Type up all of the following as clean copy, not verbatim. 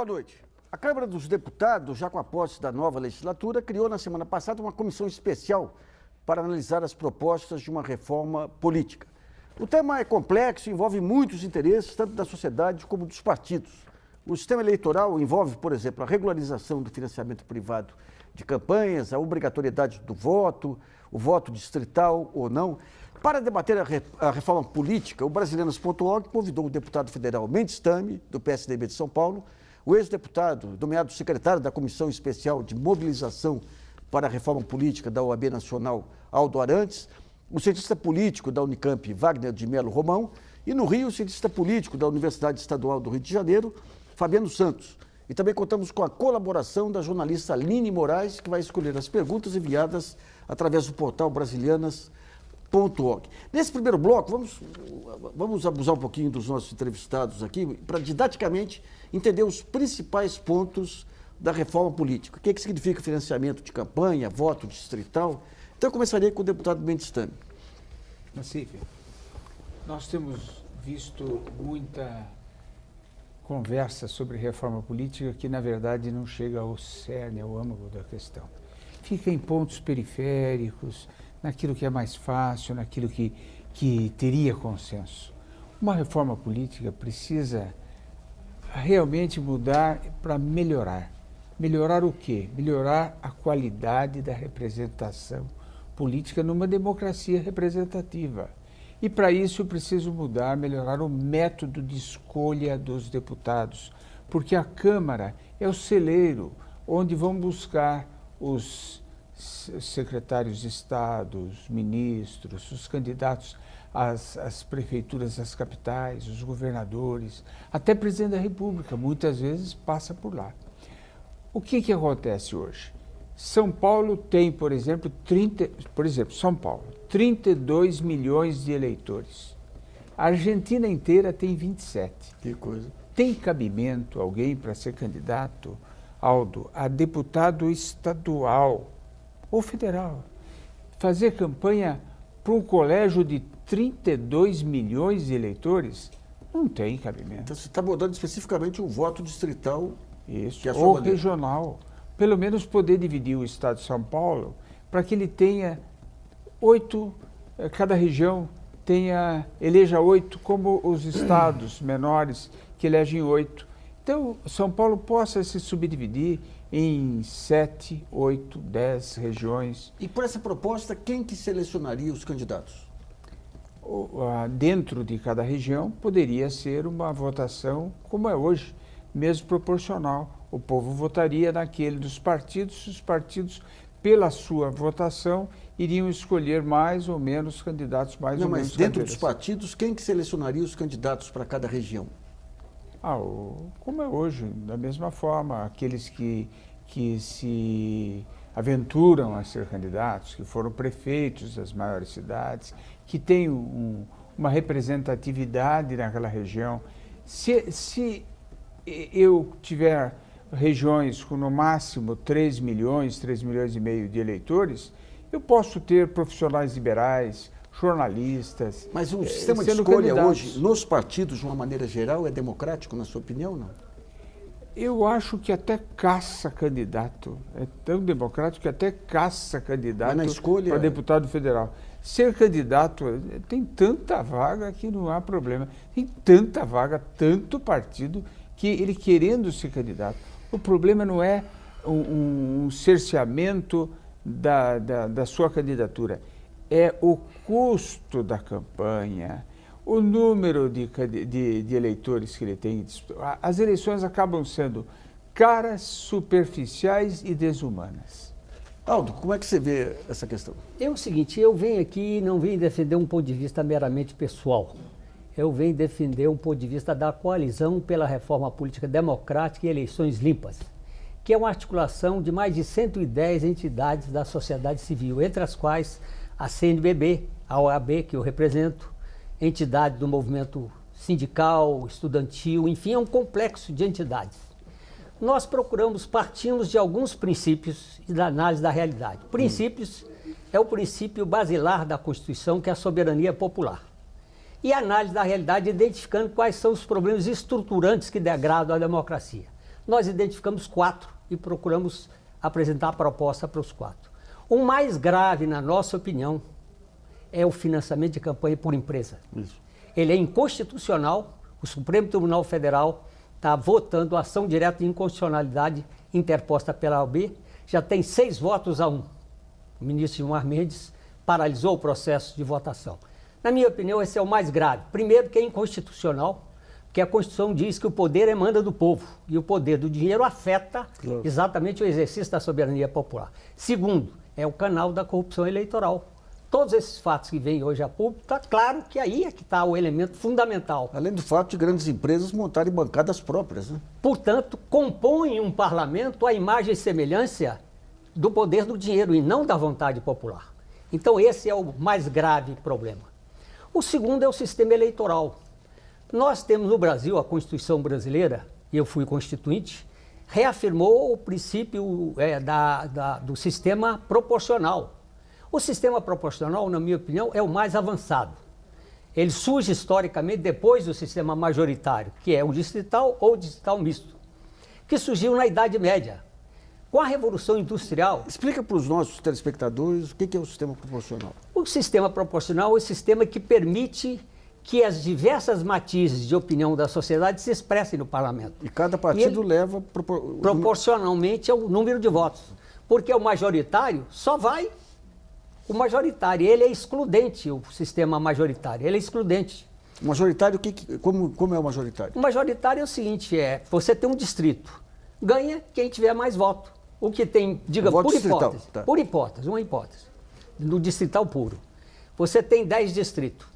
Boa noite. A Câmara dos Deputados, já com a posse da nova legislatura, criou na semana passada uma comissão especial para analisar as propostas de uma reforma política. O tema é complexo e envolve muitos interesses, tanto da sociedade como dos partidos. O sistema eleitoral envolve, por exemplo, a regularização do financiamento privado de campanhas, a obrigatoriedade do voto, o voto distrital ou não. Para debater a reforma política, o Brasilianos.org convidou o deputado federal Mendes Tame, do PSDB de São Paulo, o ex-deputado, nomeado secretário da Comissão Especial de Mobilização para a Reforma Política da OAB Nacional, Aldo Arantes, o cientista político da Unicamp, Wagner de Melo Romão, e no Rio, o cientista político da Universidade Estadual do Rio de Janeiro, Fabiano Santos. E também contamos com a colaboração da jornalista Aline Moraes, que vai escolher as perguntas enviadas através do portal brasilianas.org. Nesse primeiro bloco, vamos abusar um pouquinho dos nossos entrevistados aqui, para didaticamente entender os principais pontos da reforma política. O que significa financiamento de campanha, voto distrital. Então, eu começaria com o deputado Mendes Tame. Nassif, nós temos visto muita conversa sobre reforma política que, na verdade, não chega ao cerne, ao âmago da questão. Fica em pontos periféricos, naquilo que é mais fácil, naquilo que teria consenso. Uma reforma política precisa realmente mudar para melhorar. Melhorar o quê? Melhorar a qualidade da representação política numa democracia representativa. E para isso eu preciso mudar, melhorar o método de escolha dos deputados, porque a Câmara é o celeiro onde vão buscar os secretários de Estado, os ministros, os candidatos às prefeituras das capitais, os governadores, até presidente da República, muitas vezes passa por lá. O que acontece hoje? São Paulo tem, por exemplo, São Paulo, 32 milhões de eleitores. A Argentina inteira tem 27. Que coisa. Tem cabimento alguém para ser candidato, Aldo, a deputado estadual ou federal? Fazer campanha para um colégio de 32 milhões de eleitores? Não tem cabimento. Então, você está abordando especificamente o voto distrital. Isso, ou regional. Pelo menos poder dividir o estado de São Paulo para que ele tenha 8, cada região eleja 8, como os estados menores que elegem 8. Então, São Paulo possa se subdividir em 7, 8, 10 regiões. E por essa proposta, quem que selecionaria os candidatos? Dentro de cada região poderia ser uma votação como é hoje, mesmo proporcional. O povo votaria naquele dos partidos, os partidos, pela sua votação, iriam escolher mais ou menos candidatos, mais ou menos. Mas dentro dos partidos, quem que selecionaria os candidatos para cada região? Como é hoje, da mesma forma, aqueles que se aventuram a ser candidatos, que foram prefeitos das maiores cidades, que têm uma representatividade naquela região. Se eu tiver regiões com no máximo 3 milhões e meio de eleitores, eu posso ter profissionais liberais, jornalistas. Mas o sistema de escolha hoje, nos partidos, de uma maneira geral, é democrático, na sua opinião, não? Eu acho que até caça candidato. É tão democrático que até caça candidato para deputado federal. Ser candidato, tem tanta vaga que não há problema. Tem tanta vaga, tanto partido, que ele querendo ser candidato. O problema não é um cerceamento da sua candidatura, é o custo da campanha, o número de eleitores que ele tem. As eleições acabam sendo caras, superficiais e desumanas. Aldo, como é que você vê essa questão? É o seguinte, eu venho aqui e não venho defender um ponto de vista meramente pessoal. Eu venho defender um ponto de vista da coalizão pela reforma política democrática e eleições limpas, que é uma articulação de mais de 110 entidades da sociedade civil, entre as quais a CNBB, a OAB, que eu represento, entidade do movimento sindical, estudantil, enfim, é um complexo de entidades. Nós partimos de alguns princípios e da análise da realidade. Princípios é o princípio basilar da Constituição, que é a soberania popular. E a análise da realidade identificando quais são os problemas estruturantes que degradam a democracia. nós identificamos 4 e procuramos apresentar a proposta para os 4. O mais grave, na nossa opinião, é o financiamento de campanha por empresa. Isso. Ele é inconstitucional, o Supremo Tribunal Federal está votando ação direta de inconstitucionalidade interposta pela OAB, já tem 6 votos a 1. O ministro Gilmar Mendes paralisou o processo de votação. Na minha opinião, esse é o mais grave. Primeiro, que é inconstitucional, porque a Constituição diz que o poder emana do povo e o poder do dinheiro afeta exatamente o exercício da soberania popular. Segundo, é o canal da corrupção eleitoral. Todos esses fatos que vêm hoje a público, está claro que aí é que está o elemento fundamental. Além do fato de grandes empresas montarem bancadas próprias, né? Portanto, compõem um parlamento à imagem e semelhança do poder do dinheiro e não da vontade popular. Então esse é o mais grave problema. O segundo é o sistema eleitoral. Nós temos no Brasil, a Constituição brasileira, e eu fui constituinte, reafirmou o princípio do sistema proporcional. O sistema proporcional, na minha opinião, é o mais avançado. Ele surge historicamente depois do sistema majoritário, que é o distrital ou o distrital misto, que surgiu na Idade Média. Com a Revolução Industrial... Explica para os nossos telespectadores o que é o sistema proporcional. O sistema proporcional é o sistema que permite que as diversas matizes de opinião da sociedade se expressem no parlamento. E cada partido leva... proporcionalmente ao número de votos. Porque o majoritário só vai... O majoritário, ele é excludente, o sistema majoritário, ele é excludente. O majoritário, como é o majoritário? O majoritário é o seguinte, você tem um distrito, ganha quem tiver mais voto. O que tem, diga, voto por hipótese, tá. por hipótese, uma hipótese, no distrital puro. Você tem 10 distritos,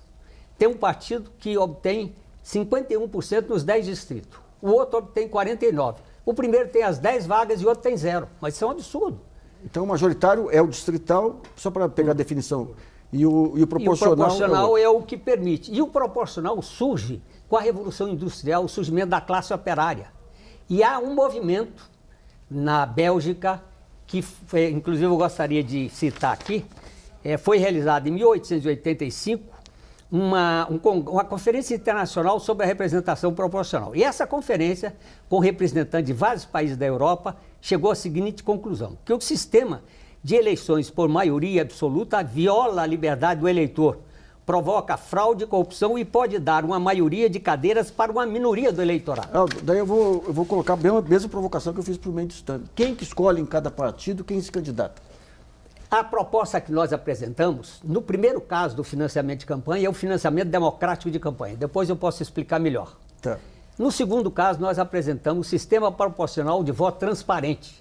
tem um partido que obtém 51% nos 10 distritos, o outro obtém 49%. O primeiro tem as 10 vagas e o outro tem 0, mas isso é um absurdo. Então, o majoritário é o distrital, só para pegar a definição, e o proporcional... E o proporcional é o que permite. E o proporcional surge com a Revolução Industrial, o surgimento da classe operária. E há um movimento na Bélgica, que inclusive eu gostaria de citar aqui, foi realizado em 1885, uma conferência internacional sobre a representação proporcional. E essa conferência, com representantes de vários países da Europa, chegou à seguinte conclusão, que o sistema de eleições por maioria absoluta viola a liberdade do eleitor, provoca fraude e corrupção e pode dar uma maioria de cadeiras para uma minoria do eleitorado. Daí eu vou colocar a mesma provocação que eu fiz para o Mendes Stame. Quem que escolhe em cada partido quem se candidata? A proposta que nós apresentamos, no primeiro caso do financiamento de campanha, é o financiamento democrático de campanha. Depois eu posso explicar melhor. Tá. No segundo caso, nós apresentamos o sistema proporcional de voto transparente,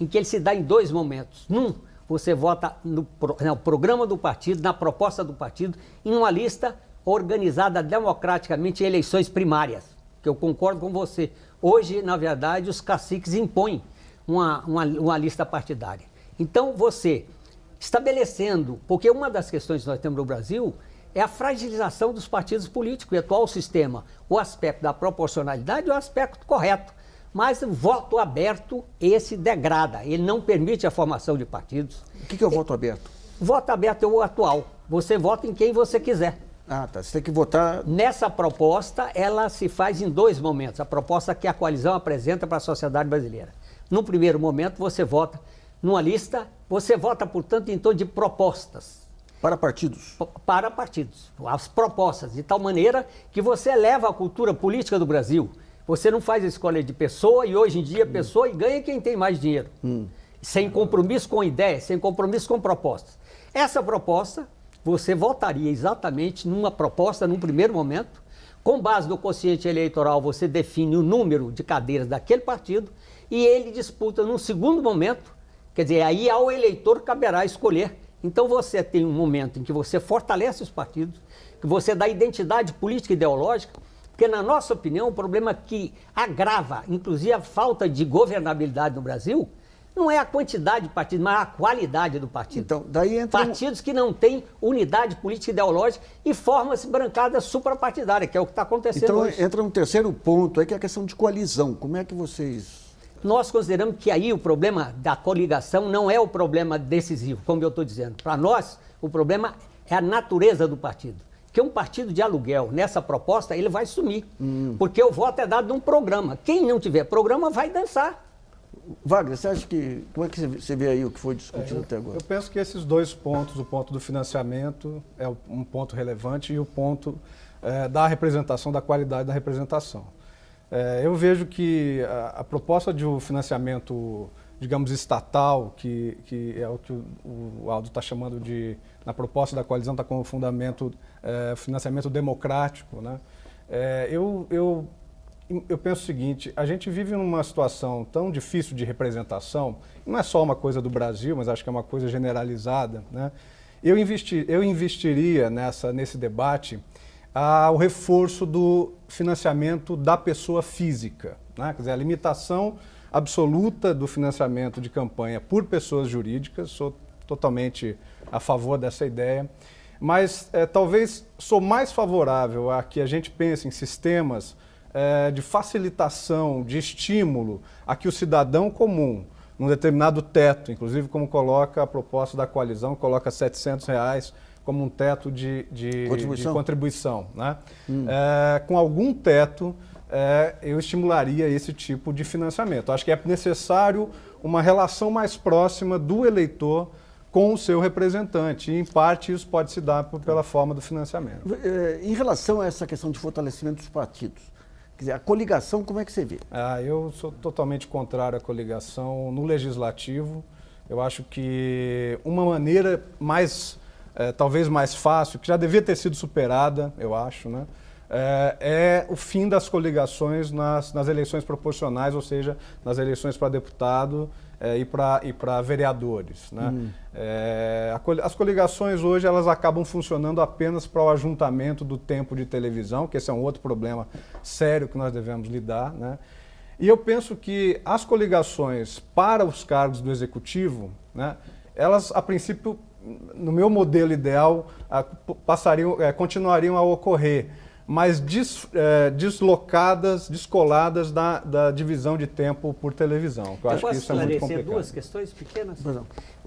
em que ele se dá em 2 momentos. Você vota no programa do partido, na proposta do partido, em uma lista organizada democraticamente em eleições primárias, que eu concordo com você. Hoje, na verdade, os caciques impõem uma lista partidária. Então, você estabelecendo, porque uma das questões que nós temos no Brasil é a fragilização dos partidos políticos. O atual sistema, o aspecto da proporcionalidade é o aspecto correto. Mas o voto aberto, esse degrada, ele não permite a formação de partidos. O que é o voto aberto? Voto aberto é o atual. Você vota em quem você quiser. Ah, tá. Você tem que votar... Nessa proposta, ela se faz em 2 momentos. A proposta que a coalizão apresenta para a sociedade brasileira. No primeiro momento, você vota numa lista, você vota, portanto, em torno de propostas. Para partidos? Para partidos. As propostas, de tal maneira que você eleva a cultura política do Brasil. Você não faz a escolha de pessoa e hoje em dia pessoa e ganha quem tem mais dinheiro. Sem compromisso com ideias, sem compromisso com propostas. Essa proposta, você votaria exatamente numa proposta, num primeiro momento, com base no quociente eleitoral, você define o número de cadeiras daquele partido e ele disputa num segundo momento, quer dizer, aí ao eleitor caberá escolher. Então você tem um momento em que você fortalece os partidos, que você dá identidade política e ideológica, porque, na nossa opinião, o problema que agrava, inclusive, a falta de governabilidade no Brasil, não é a quantidade de partidos, mas a qualidade do partido. Então, daí entra partidos que não têm unidade política e ideológica e forma-se bancada suprapartidária, que é o que está acontecendo então, hoje. Entra um terceiro ponto aí, que é a questão de coalizão. Como é que vocês... Nós consideramos que aí o problema da coligação não é o problema decisivo, como eu estou dizendo. Para nós, o problema é a natureza do partido. Porque um partido de aluguel, nessa proposta, ele vai sumir. Porque o voto é dado num programa. Quem não tiver programa vai dançar. Wagner, você acha que... Como é que você vê aí o que foi discutido até agora? Eu penso que esses dois pontos, o ponto do financiamento é um ponto relevante e o ponto da representação, da qualidade da representação. Eu vejo que a proposta de um financiamento, digamos, estatal, que é o que o Aldo está chamando de, na proposta da coalizão, está como fundamento financiamento democrático, né? Eu penso o seguinte, a gente vive numa situação tão difícil de representação, não é só uma coisa do Brasil, mas acho que é uma coisa generalizada, né? Eu investiria nesse debate o reforço do financiamento da pessoa física, né? Quer dizer, a limitação absoluta do financiamento de campanha por pessoas jurídicas, sou totalmente a favor dessa ideia, mas talvez sou mais favorável a que a gente pense em sistemas de facilitação, de estímulo a que o cidadão comum, num determinado teto, inclusive como coloca a proposta da coalizão, coloca R$700 como um teto de contribuição, né? Com algum teto, eu estimularia esse tipo de financiamento. Acho que é necessário uma relação mais próxima do eleitor com o seu representante, e em parte isso pode se dar pela forma do financiamento. Em relação a essa questão de fortalecimento dos partidos, quer dizer, a coligação, como é que você vê? Eu sou totalmente contrário à coligação no legislativo. Eu acho que uma maneira talvez mais fácil, que já devia ter sido superada, eu acho, né? É o fim das coligações nas eleições proporcionais, ou seja, nas eleições para deputado e para vereadores, né? As coligações hoje elas acabam funcionando apenas para o ajuntamento do tempo de televisão, que esse é um outro problema sério que nós devemos lidar, né? E eu penso que as coligações para os cargos do executivo, né, elas, a princípio, no meu modelo ideal, continuariam a ocorrer, mas descoladas da divisão de tempo por televisão. Eu acho que isso é muito complicado. Posso esclarecer duas questões pequenas?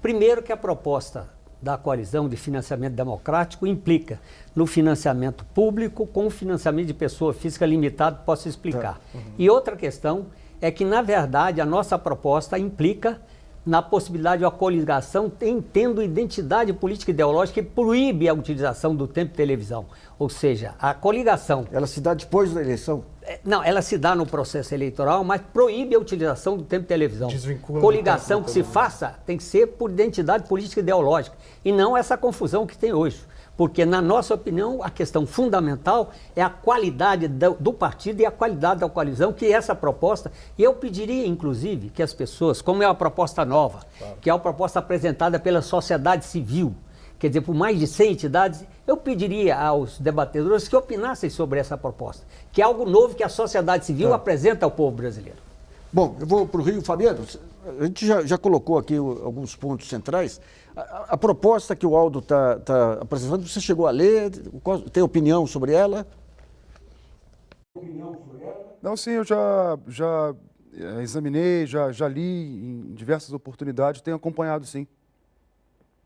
Primeiro, que a proposta da coalizão de financiamento democrático implica no financiamento público com o financiamento de pessoa física limitado, posso explicar. E outra questão é que, na verdade, a nossa proposta implica na possibilidade de uma coligação tendo identidade política e ideológica que proíbe a utilização do tempo de televisão. Ou seja, a coligação... Ela se dá depois da eleição? Não, ela se dá no processo eleitoral, mas proíbe a utilização do tempo de televisão. Desvincula coligação que se faça tem que ser por identidade política e ideológica, e não essa confusão que tem hoje. Porque, na nossa opinião, a questão fundamental é a qualidade do partido e a qualidade da coalizão, que é essa proposta. E eu pediria, inclusive, que as pessoas, como é uma proposta nova, que é uma proposta apresentada pela sociedade civil, quer dizer, por mais de 100 entidades, eu pediria aos debatedores que opinassem sobre essa proposta, que é algo novo que a sociedade civil apresenta ao povo brasileiro. Bom, eu vou para o Rio. Fabiano, a gente já colocou aqui alguns pontos centrais. A proposta que o Aldo está apresentando, você chegou a ler? Tem opinião sobre ela? Não, sim, eu já examinei, já li em diversas oportunidades, tenho acompanhado, sim.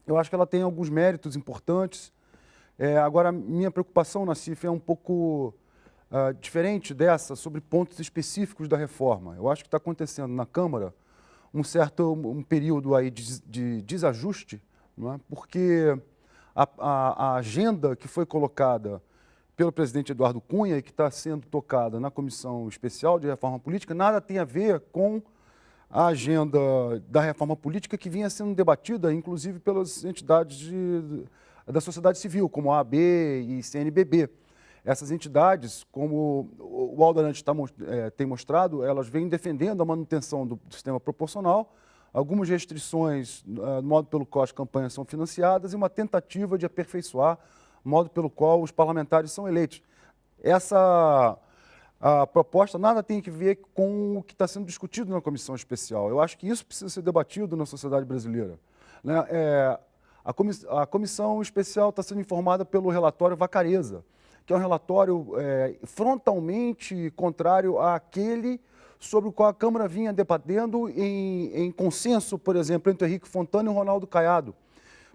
Eu acho que ela tem alguns méritos importantes. Agora, minha preocupação, Nassif, é um pouco diferente dessa, sobre pontos específicos da reforma. Eu acho que está acontecendo na Câmara um período aí de desajuste, não é? Porque a agenda que foi colocada pelo presidente Eduardo Cunha e que está sendo tocada na Comissão Especial de Reforma Política nada tem a ver com a agenda da reforma política que vinha sendo debatida, inclusive pelas entidades da sociedade civil, como a AB e CNBB. Essas entidades, como o Aldo Arantes tem mostrado, elas vêm defendendo a manutenção do sistema proporcional, algumas restrições no modo pelo qual as campanhas são financiadas e uma tentativa de aperfeiçoar o modo pelo qual os parlamentares são eleitos. A proposta nada tem a ver com o que está sendo discutido na comissão especial. Eu acho que isso precisa ser debatido na sociedade brasileira, né? A comissão especial está sendo informada pelo relatório Vacareza, que é um relatório frontalmente contrário àquele sobre o qual a Câmara vinha debatendo em consenso, por exemplo, entre Henrique Fontana e o Ronaldo Caiado.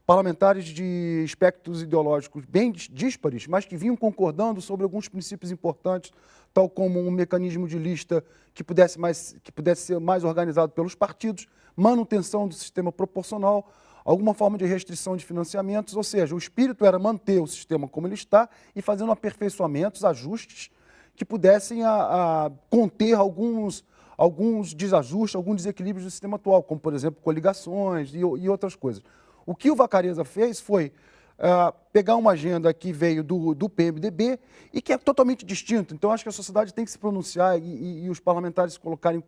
parlamentares de espectros ideológicos bem díspares, mas que vinham concordando sobre alguns princípios importantes, tal como um mecanismo de lista que pudesse ser mais organizado pelos partidos, manutenção do sistema proporcional, alguma forma de restrição de financiamentos, ou seja, o espírito era manter o sistema como ele está e fazendo aperfeiçoamentos, ajustes que pudessem conter alguns desajustes, alguns desequilíbrios do sistema atual, como, por exemplo, coligações e outras coisas. O que o Vacarezza fez foi pegar uma agenda que veio do PMDB e que é totalmente distinta. Então, acho que a sociedade tem que se pronunciar e os parlamentares se colocarem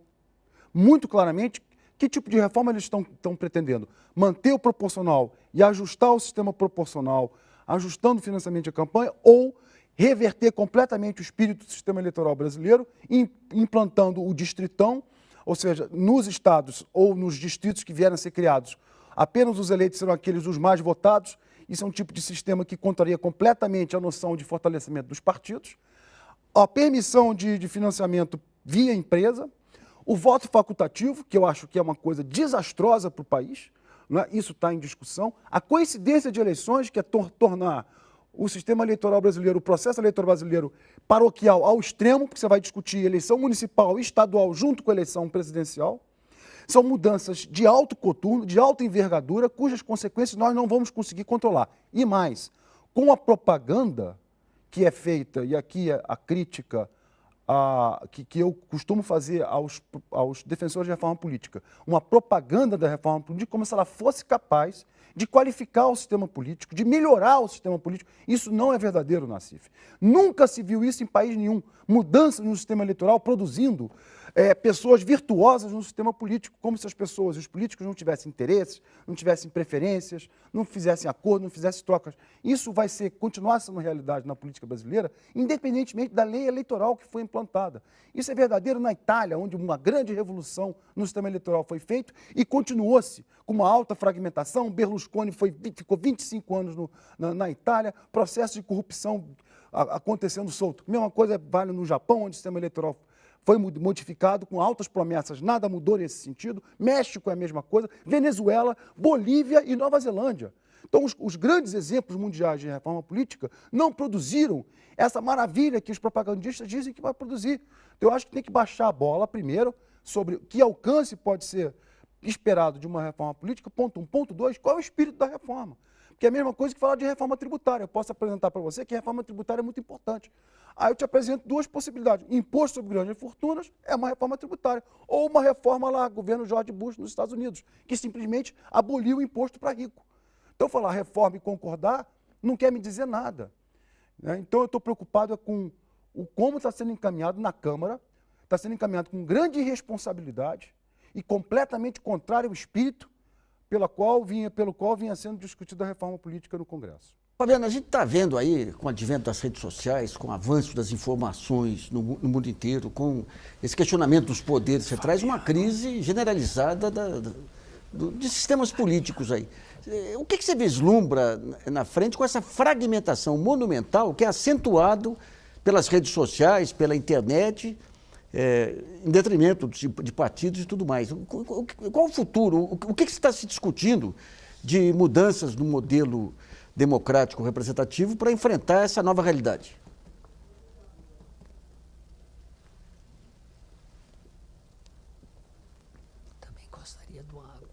muito claramente que tipo de reforma eles estão pretendendo. Manter o proporcional e ajustar o sistema proporcional, ajustando o financiamento de campanha, ou reverter completamente o espírito do sistema eleitoral brasileiro, implantando o distritão, ou seja, nos estados ou nos distritos que vierem a ser criados, apenas os eleitos serão aqueles os mais votados. Isso é um tipo de sistema que contraria completamente a noção de fortalecimento dos partidos. A permissão de financiamento via empresa. O voto facultativo, que eu acho que é uma coisa desastrosa para o país, não é? Isso está em discussão. A coincidência de eleições, que é tornar o sistema eleitoral brasileiro, o processo eleitoral brasileiro paroquial ao extremo, porque você vai discutir eleição municipal e estadual junto com a eleição presidencial. São mudanças de alto coturno, de alta envergadura, cujas consequências nós não vamos conseguir controlar. E mais, com a propaganda que é feita, e aqui a crítica que eu costumo fazer aos defensores de reforma política, uma propaganda da reforma política como se ela fosse capaz de qualificar o sistema político, de melhorar o sistema político. Isso não é verdadeiro, Nassif. Nunca se viu isso em país nenhum. Mudanças no sistema eleitoral produzindo pessoas virtuosas no sistema político, como se as pessoas, os políticos não tivessem interesses, não tivessem preferências, não fizessem acordo, não fizessem trocas. Isso vai continuar sendo realidade na política brasileira, independentemente da lei eleitoral que foi implantada. Isso é verdadeiro na Itália, onde uma grande revolução no sistema eleitoral foi feita e continuou-se com uma alta fragmentação. Berlusconi ficou 25 anos na Itália, processo de corrupção acontecendo solto. Mesma coisa vale no Japão, onde o sistema eleitoral foi modificado com altas promessas, nada mudou nesse sentido. México é a mesma coisa, Venezuela, Bolívia e Nova Zelândia. Então, os grandes exemplos mundiais de reforma política não produziram essa maravilha que os propagandistas dizem que vai produzir. Então, eu acho que tem que baixar a bola primeiro sobre que alcance pode ser esperado de uma reforma política, ponto 1. Ponto 2, qual é o espírito da reforma? Porque é a mesma coisa que falar de reforma tributária. Eu posso apresentar para você que a reforma tributária é muito importante. Aí eu te apresento duas possibilidades. Imposto sobre grandes fortunas é uma reforma tributária. Ou uma reforma lá, governo George Bush nos Estados Unidos, que simplesmente aboliu o imposto para rico. Então, falar reforma e concordar não quer me dizer nada. Né? Então, eu estou preocupado com como está sendo encaminhado na Câmara, está sendo encaminhado com grande irresponsabilidade e completamente contrário ao espírito pelo qual vinha sendo discutida a reforma política no Congresso. Fabiano, a gente está vendo aí, com o advento das redes sociais, com o avanço das informações no mundo inteiro, com esse questionamento dos poderes, você traz uma crise generalizada de sistemas políticos aí. O que você vislumbra na frente com essa fragmentação monumental que é acentuado pelas redes sociais, pela internet, em detrimento de partidos e tudo mais? Qual o futuro? O que está se discutindo de mudanças no modelo democrático representativo para enfrentar essa nova realidade? Também gostaria de uma água.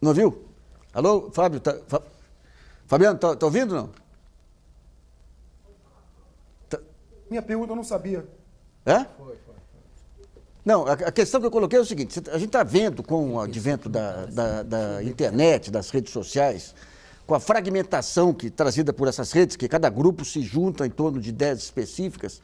Não ouviu? Alô, Fábio? Fabiano, tá ouvindo ou não? Minha pergunta eu não sabia. É? Não, a questão que eu coloquei é o seguinte: a gente está vendo com o advento da internet, das redes sociais, com a fragmentação trazida por essas redes, que cada grupo se junta em torno de ideias específicas,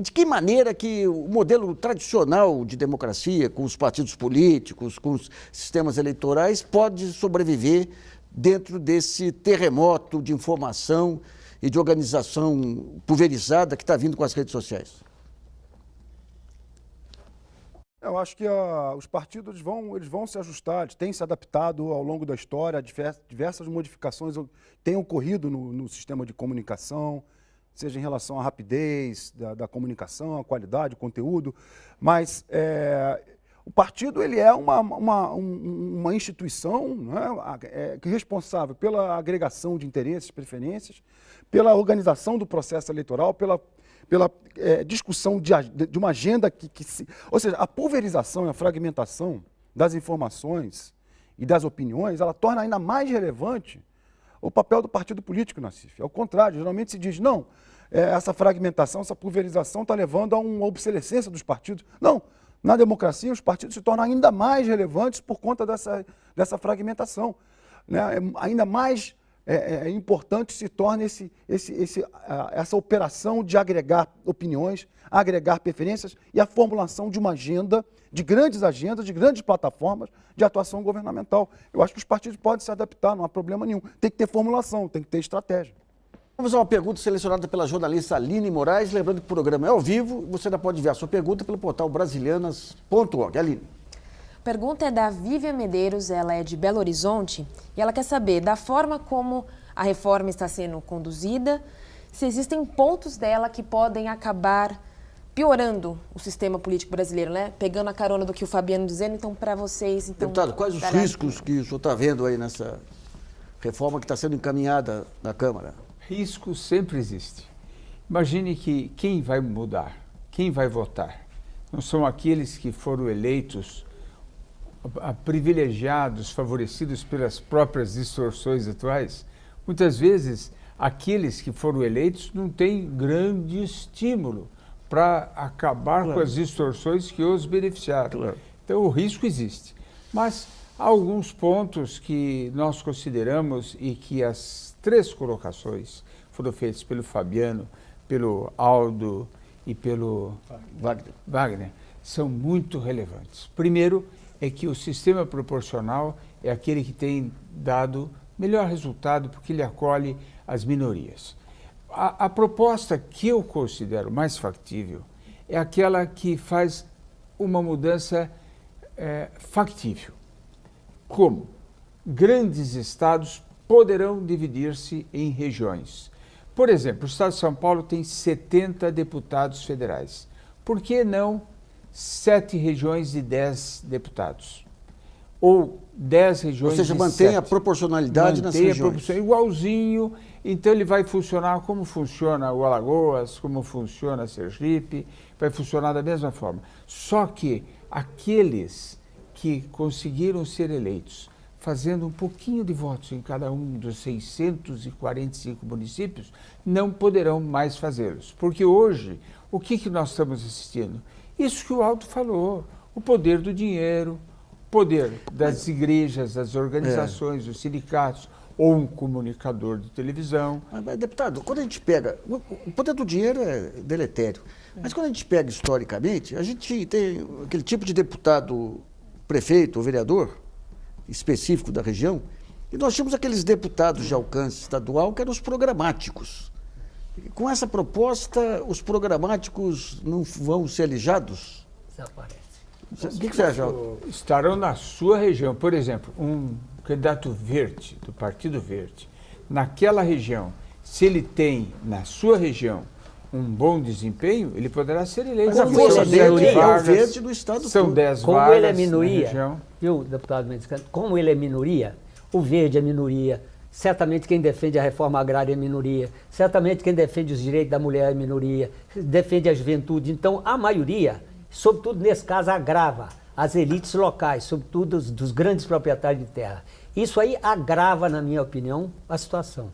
de que maneira que o modelo tradicional de democracia, com os partidos políticos, com os sistemas eleitorais, pode sobreviver dentro desse terremoto de informação e de organização pulverizada que está vindo com as redes sociais? Eu acho que os partidos eles vão se ajustar, têm se adaptado ao longo da história, diversas modificações têm ocorrido no sistema de comunicação, seja em relação à rapidez da comunicação, à qualidade, ao conteúdo, mas O partido ele é uma instituição, né, responsável pela agregação de interesses, preferências, pela organização do processo eleitoral, pela discussão de uma agenda Ou seja, a pulverização e a fragmentação das informações e das opiniões, ela torna ainda mais relevante o papel do partido político, Nassif. Ao contrário, geralmente se diz, não, essa fragmentação, essa pulverização está levando a uma obsolescência dos partidos. Não, na democracia os partidos se tornam ainda mais relevantes por conta dessa fragmentação. Né? Ainda mais importante se torna essa operação de agregar opiniões, agregar preferências e a formulação de uma agenda, de grandes agendas, de grandes plataformas de atuação governamental. Eu acho que os partidos podem se adaptar, não há problema nenhum. Tem que ter formulação, tem que ter estratégia. Vamos a uma pergunta selecionada pela jornalista Aline Moraes. Lembrando que o programa é ao vivo e você ainda pode enviar sua pergunta pelo portal brasilianas.org. Aline. A pergunta é da Vivian Medeiros, ela é de Belo Horizonte e ela quer saber da forma como a reforma está sendo conduzida, se existem pontos dela que podem acabar piorando o sistema político brasileiro, né? Pegando a carona do que o Fabiano dizendo, então para vocês... Então, deputado, quais os riscos que o senhor está vendo aí nessa reforma que está sendo encaminhada na Câmara? Risco sempre existe. Imagine que quem vai mudar, quem vai votar, não são aqueles que foram eleitos privilegiados, favorecidos pelas próprias distorções atuais. Muitas vezes, aqueles que foram eleitos não têm grande estímulo para acabar com as distorções que os beneficiaram. Então, o risco existe. Mas há alguns pontos que nós consideramos e que as três colocações foram feitas pelo Fabiano, pelo Aldo e pelo Wagner são muito relevantes. Primeiro, é que o sistema proporcional é aquele que tem dado melhor resultado porque ele acolhe as minorias. A proposta que eu considero mais factível é aquela que faz uma mudança factível. Como? Grandes estados poderão dividir-se em regiões. Por exemplo, o estado de São Paulo tem 70 deputados federais. Por que não 7 regiões de 10 deputados? Ou 10 regiões de 7. Ou seja, mantém a proporcionalidade nas regiões. Igualzinho, então ele vai funcionar como funciona o Alagoas, como funciona Sergipe, vai funcionar da mesma forma. Só que aqueles que conseguiram ser eleitos fazendo um pouquinho de votos em cada um dos 645 municípios, não poderão mais fazê-los. Porque hoje, o que nós estamos assistindo? Isso que o Aldo falou, o poder do dinheiro, o poder das igrejas, das organizações, dos sindicatos, ou um comunicador de televisão. Mas, deputado, quando a gente pega... O poder do dinheiro é deletério. Mas quando a gente pega historicamente, a gente tem aquele tipo de deputado, prefeito ou vereador específico da região, e nós tínhamos aqueles deputados de alcance estadual que eram os programáticos. Com essa proposta, os programáticos não vão ser alijados? Desaparece. O que você acha? Estarão na sua região. Por exemplo, um candidato verde, do Partido Verde, naquela região, se ele tem na sua região um bom desempenho, ele poderá ser eleito. Mas a força dele é o verde do estado são todo. 10 como vagas ele é minoria, na região. Viu, deputado Mendes Canto? Como ele é minoria, o verde é minoria, certamente quem defende a reforma agrária é minoria, certamente quem defende os direitos da mulher é minoria, defende a juventude. Então, a maioria, sobretudo nesse caso, agrava as elites locais, sobretudo dos grandes proprietários de terra. Isso aí agrava, na minha opinião, a situação.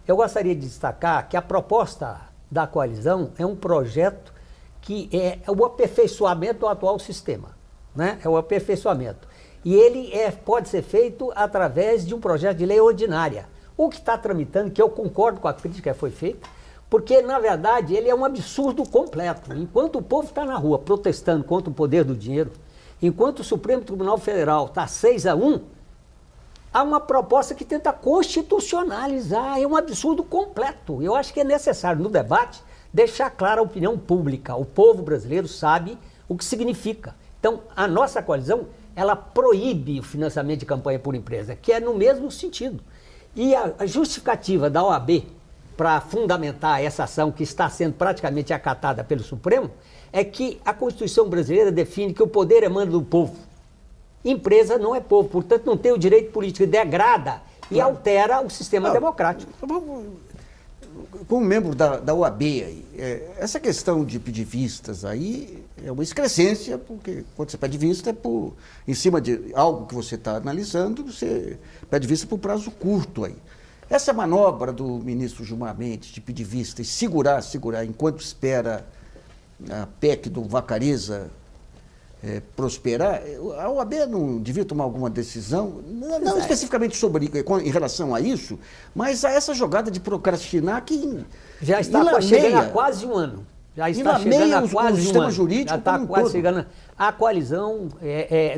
Eu gostaria de destacar que a proposta da coalizão é um projeto que é o aperfeiçoamento do atual sistema, né? É o aperfeiçoamento. E ele pode ser feito através de um projeto de lei ordinária. O que está tramitando, que eu concordo com a crítica que foi feita, porque, na verdade, ele é um absurdo completo. Enquanto o povo está na rua protestando contra o poder do dinheiro, enquanto o Supremo Tribunal Federal está 6-1, há uma proposta que tenta constitucionalizar, é um absurdo completo. Eu acho que é necessário, no debate, deixar clara a opinião pública. O povo brasileiro sabe o que significa. Então, a nossa coalizão, ela proíbe o financiamento de campanha por empresa, que é no mesmo sentido. E a justificativa da OAB, para fundamentar essa ação que está sendo praticamente acatada pelo Supremo, é que a Constituição brasileira define que o poder emana do povo. Empresa não é povo, portanto não tem o direito político, degrada e altera o sistema democrático. Como membro da OAB, aí, essa questão de pedir vistas aí é uma excrescência, porque quando você pede vista em cima de algo que você está analisando, você pede vista por prazo curto aí. Essa manobra do ministro Gilmar Mendes de pedir vista e segurar enquanto espera a PEC do Vacareza prosperar, a OAB não devia tomar alguma decisão, não especificamente em relação a isso, mas a essa jogada de procrastinar que já está chegando a quase um ano. Já está chegando a quase um ano. Jurídico já está quase chegando. A coalizão,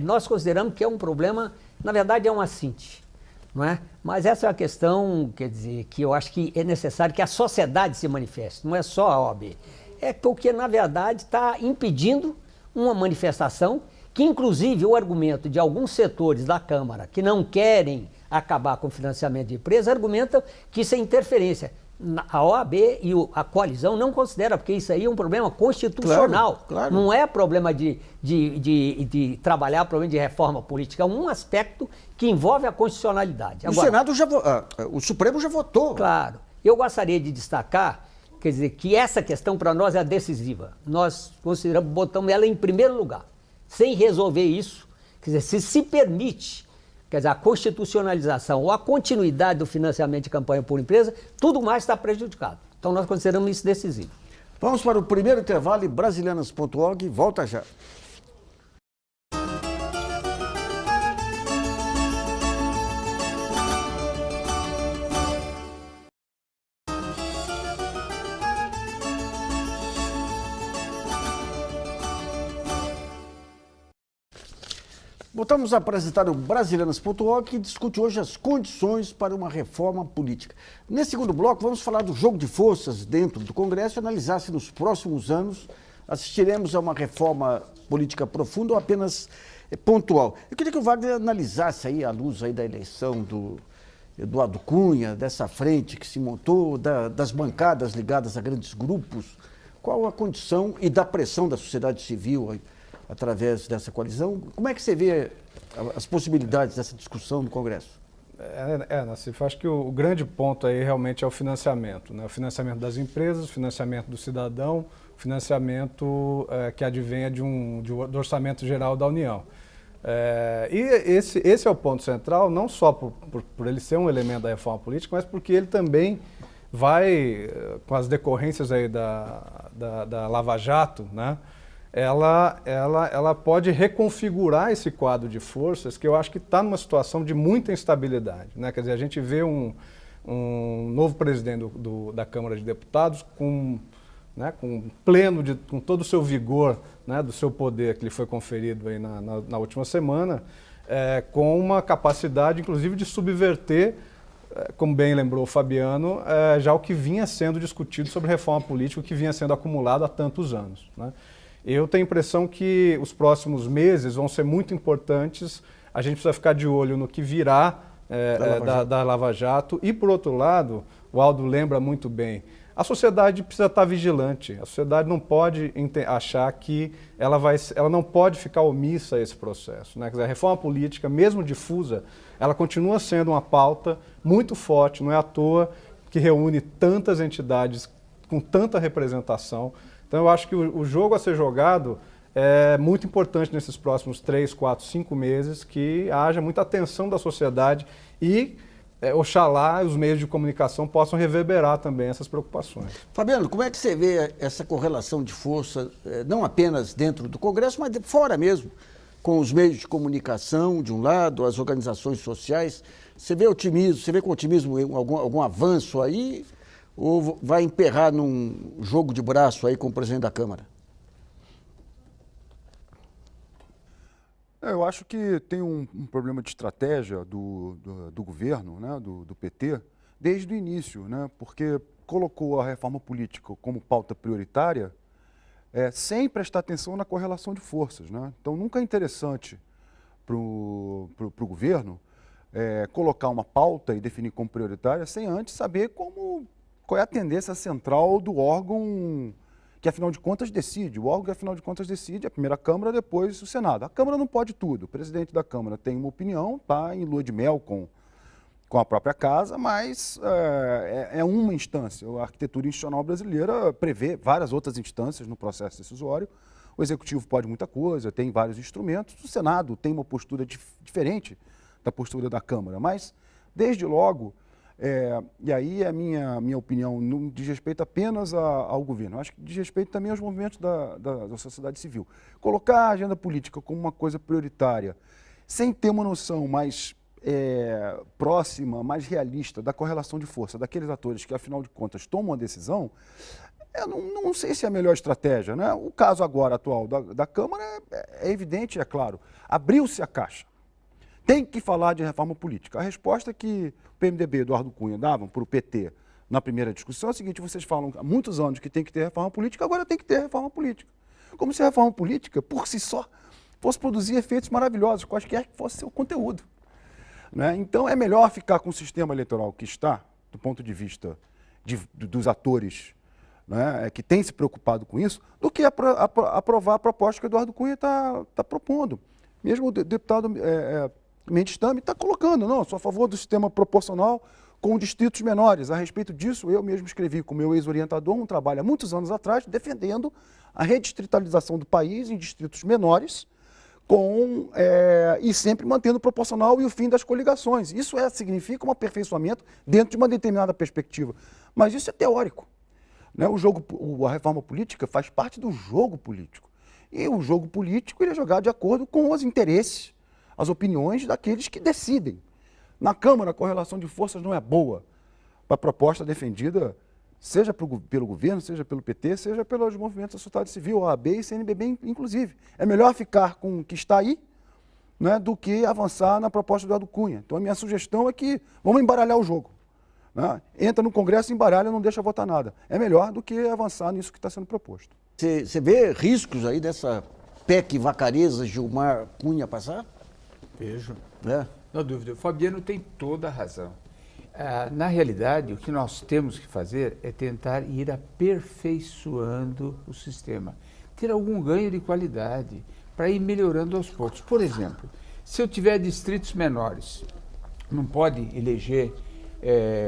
nós consideramos que é um problema, na verdade é um assinte, não é? Mas essa é uma questão, quer dizer, que eu acho que é necessário que a sociedade se manifeste, não é só a OAB. É porque, na verdade, está impedindo uma manifestação que, inclusive, o argumento de alguns setores da Câmara que não querem acabar com o financiamento de empresas, argumentam que isso é interferência. A OAB e a coalizão não consideram, porque isso aí é um problema constitucional. Claro. Não é problema de trabalhar, problema de reforma política. É um aspecto que envolve a constitucionalidade. Agora, o Supremo já votou. Claro. Eu gostaria de destacar, quer dizer, que essa questão para nós é decisiva. Nós consideramos, botamos ela em primeiro lugar. Sem resolver isso, quer dizer, se permite, quer dizer, a constitucionalização ou a continuidade do financiamento de campanha por empresa, tudo mais está prejudicado. Então nós consideramos isso decisivo. Vamos para o primeiro intervalo em brasilianas.org. Volta já. Voltamos a apresentar o Brasilianas.org, que discute hoje as condições para uma reforma política. Nesse segundo bloco, vamos falar do jogo de forças dentro do Congresso e analisar se nos próximos anos assistiremos a uma reforma política profunda ou apenas pontual. Eu queria que o Wagner analisasse aí, à luz aí da eleição do Eduardo Cunha, dessa frente que se montou, das bancadas ligadas a grandes grupos, qual a condição e da pressão da sociedade civil aí, através dessa coalizão. Como é que você vê as possibilidades dessa discussão no Congresso? Nassif, acho que o grande ponto aí realmente é o financiamento, né? O financiamento das empresas, o financiamento do cidadão, o financiamento que advenha do orçamento geral da União. E esse é o ponto central, não só por ele ser um elemento da reforma política, mas porque ele também vai, com as decorrências aí da Lava Jato, né? Ela pode reconfigurar esse quadro de forças que eu acho que está numa situação de muita instabilidade, né? Quer dizer, a gente vê um novo presidente da Câmara de Deputados com todo o seu vigor, né, do seu poder que lhe foi conferido aí na última semana, com uma capacidade, inclusive, de subverter, como bem lembrou o Fabiano, já o que vinha sendo discutido sobre reforma política, o que vinha sendo acumulado há tantos anos, né? Eu tenho a impressão que os próximos meses vão ser muito importantes. A gente precisa ficar de olho no que virá da Lava Jato. E, por outro lado, o Aldo lembra muito bem, a sociedade precisa estar vigilante. A sociedade não pode achar que ela não pode ficar omissa a esse processo, né? Quer dizer, a reforma política, mesmo difusa, ela continua sendo uma pauta muito forte. Não é à toa que reúne tantas entidades com tanta representação. Então, eu acho que o jogo a ser jogado é muito importante nesses próximos 3, 4, 5 meses, que haja muita atenção da sociedade e, oxalá, os meios de comunicação possam reverberar também essas preocupações. Fabiano, como é que você vê essa correlação de força, não apenas dentro do Congresso, mas fora mesmo, com os meios de comunicação, de um lado, as organizações sociais? Você vê com otimismo algum avanço aí? Ou vai emperrar num jogo de braço aí com o presidente da Câmara? Eu acho que tem um problema de estratégia do governo, né, do PT, desde o início, né, porque colocou a reforma política como pauta prioritária sem prestar atenção na correlação de forças, né? Então, nunca é interessante para o governo colocar uma pauta e definir como prioritária sem antes saber como qual é a tendência central do órgão que, afinal de contas, decide. O órgão que, afinal de contas, decide é a primeira Câmara, depois o Senado. A Câmara não pode tudo. O presidente da Câmara tem uma opinião, está em lua de mel com a própria casa, mas é uma instância. A arquitetura institucional brasileira prevê várias outras instâncias no processo decisório. O Executivo pode muita coisa, tem vários instrumentos. O Senado tem uma postura diferente da postura da Câmara, mas, desde logo, e aí a minha opinião não diz respeito apenas ao governo, acho que diz respeito também aos movimentos da sociedade civil. Colocar a agenda política como uma coisa prioritária, sem ter uma noção mais próxima, mais realista da correlação de força daqueles atores que, afinal de contas, tomam a decisão, eu não sei se é a melhor estratégia, né? O caso agora atual da Câmara é evidente, é claro. Abriu-se a caixa. Tem que falar de reforma política. A resposta que o PMDB e Eduardo Cunha davam para o PT na primeira discussão é a seguinte: vocês falam há muitos anos que tem que ter reforma política, agora tem que ter reforma política. Como se a reforma política, por si só, fosse produzir efeitos maravilhosos, quaisquer que fosse seu conteúdo. Né? Então, é melhor ficar com o sistema eleitoral que está, do ponto de vista dos atores, né, que têm se preocupado com isso, do que aprovar a proposta que o Eduardo Cunha está propondo. Mesmo o deputado Mendes Tame está colocando, não, sou a favor do sistema proporcional com distritos menores. A respeito disso, eu mesmo escrevi com o meu ex-orientador um trabalho há muitos anos atrás, defendendo a redistritalização do país em distritos menores, e sempre mantendo o proporcional e o fim das coligações. Isso significa um aperfeiçoamento dentro de uma determinada perspectiva. Mas isso é teórico. Né? A reforma política faz parte do jogo político. E o jogo político ele é jogado de acordo com os interesses, as opiniões daqueles que decidem. Na Câmara, a correlação de forças não é boa para a proposta defendida, seja pelo governo, seja pelo PT, seja pelos movimentos da sociedade civil, OAB e CNBB, inclusive. É melhor ficar com o que está aí, né, do que avançar na proposta do Eduardo Cunha. Então, a minha sugestão é que vamos embaralhar o jogo. Né? Entra no Congresso, embaralha, não deixa votar nada. É melhor do que avançar nisso que está sendo proposto. Você vê riscos aí dessa PEC Vacareza Gilmar Cunha passar? Vejo. Não dúvida. O Fabiano tem toda a razão. Na realidade, o que nós temos que fazer é tentar ir aperfeiçoando o sistema, ter algum ganho de qualidade para ir melhorando aos poucos. Por exemplo, se eu tiver distritos menores, não pode eleger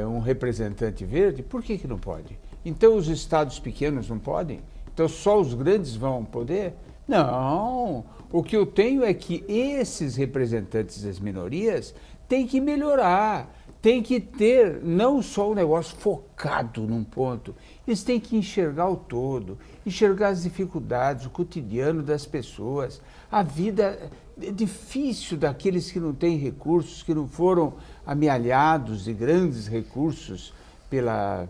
um representante verde? Por que não pode? Então os estados pequenos não podem? Então só os grandes vão poder? Não, o que eu tenho é que esses representantes das minorias têm que melhorar, tem que ter não só o negócio focado num ponto, eles têm que enxergar o todo, enxergar as dificuldades, o cotidiano das pessoas, a vida difícil daqueles que não têm recursos, que não foram amealhados de grandes recursos pela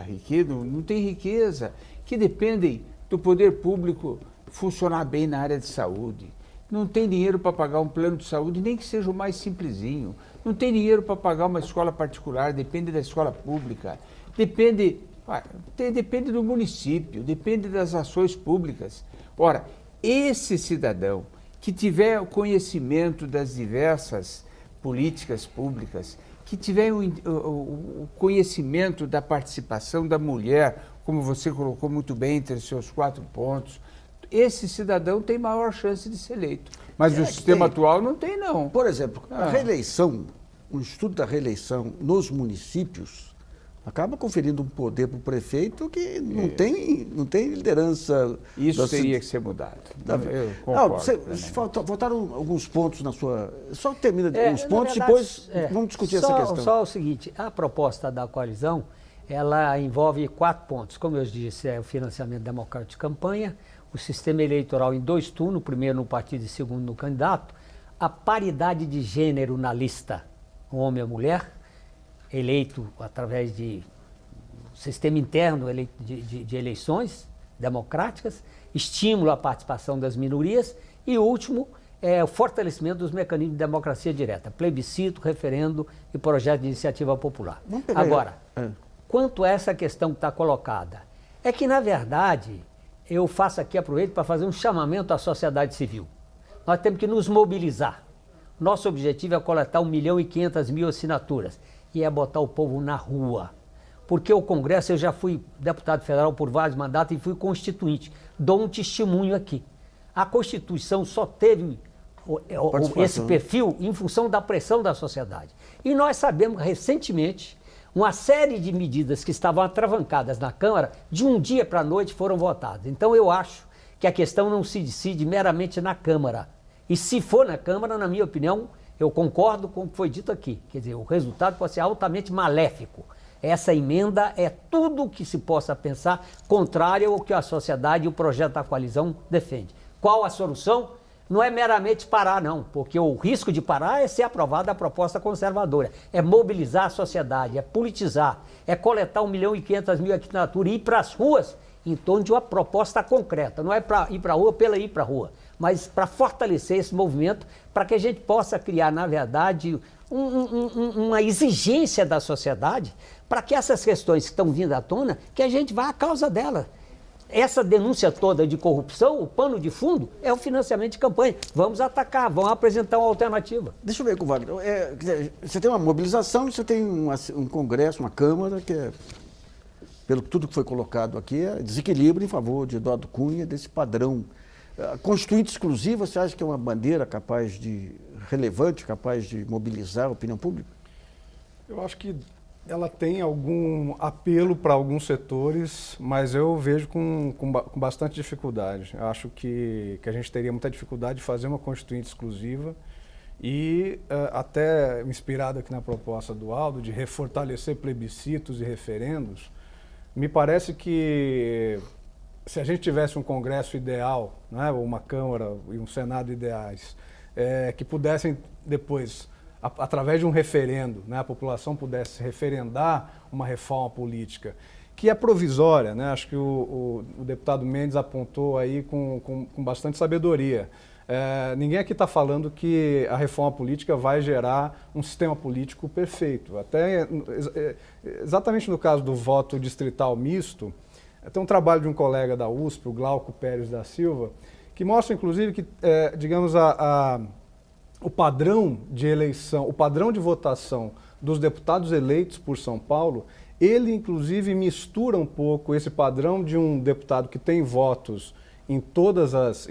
riqueza, não tem riqueza, que dependem do poder público funcionar bem na área de saúde. Não tem dinheiro para pagar um plano de saúde, nem que seja o mais simplesinho. Não tem dinheiro para pagar uma escola particular, depende da escola pública. Depende do município, depende das ações públicas. Ora, esse cidadão que tiver o conhecimento das diversas políticas públicas, que tiver o conhecimento da participação da mulher, como você colocou muito bem entre os seus 4 pontos, esse cidadão tem maior chance de ser eleito. Mas o sistema atual não tem, não. Por exemplo, a reeleição, o estudo da reeleição nos municípios acaba conferindo um poder para o prefeito que não tem liderança. Isso teria que ser mudado. Eu concordo. Votaram alguns pontos na sua... Só termina uns pontos, verdade, depois vamos discutir essa questão. Só o seguinte, a proposta da coalizão, ela envolve 4 pontos. Como eu disse, é o financiamento democrático de campanha, o sistema eleitoral em 2 turnos, primeiro no partido e segundo no candidato, a paridade de gênero na lista, homem ou mulher, eleito através de sistema interno de eleições democráticas, estímulo à participação das minorias e, último, o fortalecimento dos mecanismos de democracia direta, plebiscito, referendo e projeto de iniciativa popular. Agora, quanto a essa questão que está colocada, é que, na verdade, eu aproveito para fazer um chamamento à sociedade civil. Nós temos que nos mobilizar. Nosso objetivo é coletar 1.500.000 assinaturas e é botar o povo na rua. porque o Congresso, eu já fui deputado federal por vários mandatos e fui constituinte. Dou um testemunho aqui. A Constituição só teve esse perfil em função da pressão da sociedade. E nós sabemos recentemente uma série de medidas que estavam atravancadas na Câmara, de um dia para a noite foram votadas. Então eu acho que a questão não se decide meramente na Câmara. E se for na Câmara, na minha opinião, eu concordo com o que foi dito aqui. Quer dizer, o resultado pode ser altamente maléfico. Essa emenda é tudo o que se possa pensar contrário ao que a sociedade e o projeto da coalizão defende. Qual a solução? Não é meramente parar, não, porque o risco de parar é ser aprovada a proposta conservadora. É mobilizar a sociedade, é politizar, é coletar 1.500.000 assinaturas e ir para as ruas em torno de uma proposta concreta. Não é para ir para a rua pela ir para a rua, mas para fortalecer esse movimento, para que a gente possa criar, na verdade, uma exigência da sociedade para que essas questões que estão vindo à tona, que a gente vá à causa delas. Essa denúncia toda de corrupção, o pano de fundo, é o financiamento de campanha. Vamos atacar, vamos apresentar uma alternativa. Deixa eu ver com o Wagner. Quer dizer, você tem uma mobilização, você tem um Congresso, uma Câmara, que é, pelo tudo que foi colocado aqui, é desequilíbrio em favor de Eduardo Cunha, desse padrão. A Constituinte exclusiva, você acha que é uma bandeira relevante, capaz de mobilizar a opinião pública? Eu acho que ela tem algum apelo para alguns setores, mas eu vejo com bastante dificuldade. Eu acho que a gente teria muita dificuldade de fazer uma Constituinte exclusiva e até inspirado aqui na proposta do Aldo, de refortalecer plebiscitos e referendos, me parece que se a gente tivesse um Congresso ideal, né, ou uma Câmara e um Senado ideais, que pudessem depois, através de um referendo, né, a população pudesse referendar uma reforma política, que é provisória, né? Acho que o deputado Mendes apontou aí com bastante sabedoria. Ninguém aqui está falando que a reforma política vai gerar um sistema político perfeito. Até exatamente no caso do voto distrital misto, tem um trabalho de um colega da USP, o Glauco Pérez da Silva, que mostra inclusive que, digamos, o padrão de eleição, o padrão de votação dos deputados eleitos por São Paulo, ele inclusive mistura um pouco esse padrão de um deputado que tem votos em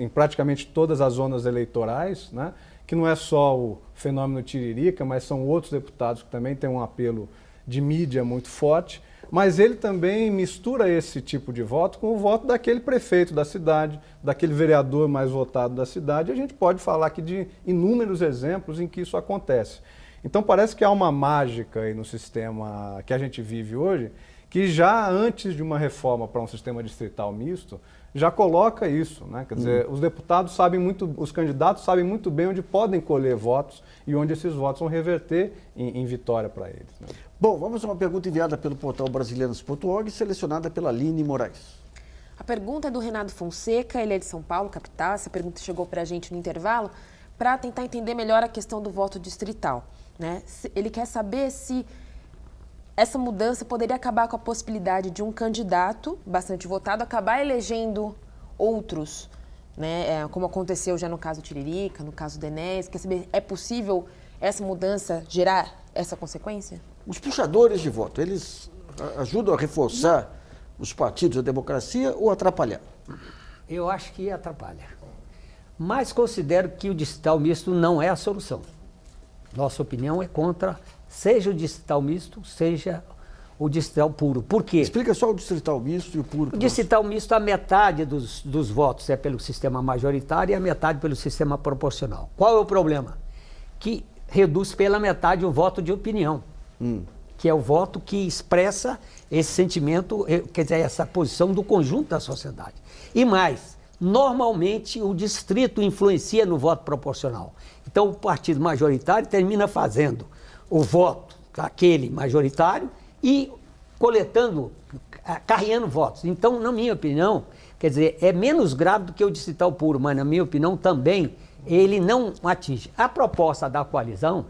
praticamente todas as zonas eleitorais, né? Que não é só o fenômeno Tiririca, mas são outros deputados que também têm um apelo de mídia muito forte, mas ele também mistura esse tipo de voto com o voto daquele prefeito da cidade, daquele vereador mais votado da cidade. A gente pode falar aqui de inúmeros exemplos em que isso acontece. Então parece que há uma mágica aí no sistema que a gente vive hoje, que já antes de uma reforma para um sistema distrital misto, já coloca isso, né? Quer dizer, os deputados sabem muito, os candidatos sabem muito bem onde podem colher votos e onde esses votos vão reverter em vitória para eles, né? Bom, vamos a uma pergunta enviada pelo portal brasileiros.org, selecionada pela Aline Moraes. A pergunta é do Renato Fonseca, ele é de São Paulo, capital. Essa pergunta chegou para a gente no intervalo para tentar entender melhor a questão do voto distrital, né? Ele quer saber se essa mudança poderia acabar com a possibilidade de um candidato bastante votado acabar elegendo outros, né? Como aconteceu já no caso Tiririca, no caso do Enéas. Quer saber, é possível essa mudança gerar essa consequência? Os puxadores de voto, eles ajudam a reforçar os partidos da democracia ou atrapalhar? Eu acho que atrapalha. Mas considero que o distrital misto não é a solução. Nossa opinião é contra, seja o distrital misto, seja o distrital puro. Por quê? Explica só o distrital misto e o puro. O distrital misto, a metade dos votos é pelo sistema majoritário e a metade pelo sistema proporcional. Qual é o problema? Que reduz pela metade o voto de opinião, que é o voto que expressa esse sentimento, quer dizer, essa posição do conjunto da sociedade. E mais, normalmente o distrito influencia no voto proporcional. Então o partido majoritário termina fazendo o voto daquele majoritário e coletando, carreando votos. Então, na minha opinião, quer dizer, é menos grave do que o distrital puro, mas na minha opinião também ele não atinge. A proposta da coalizão,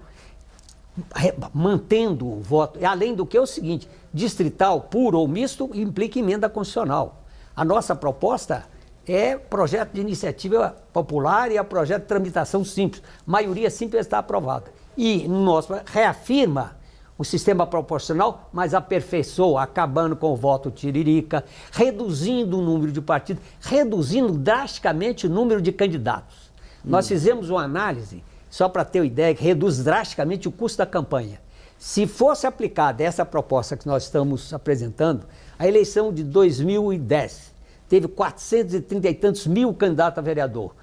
mantendo o voto, além do que é o seguinte, distrital puro ou misto implica emenda constitucional. A nossa proposta é projeto de iniciativa popular e é projeto de tramitação simples. Maioria simples está aprovada. E nosso reafirma o sistema proporcional, mas aperfeiçoa, acabando com o voto tiririca, reduzindo o número de partidos, reduzindo drasticamente o número de candidatos. Nós fizemos uma análise, só para ter uma ideia, que reduz drasticamente o custo da campanha. Se fosse aplicada essa proposta que nós estamos apresentando, a eleição de 2010 teve 430 e tantos mil candidatos a vereador,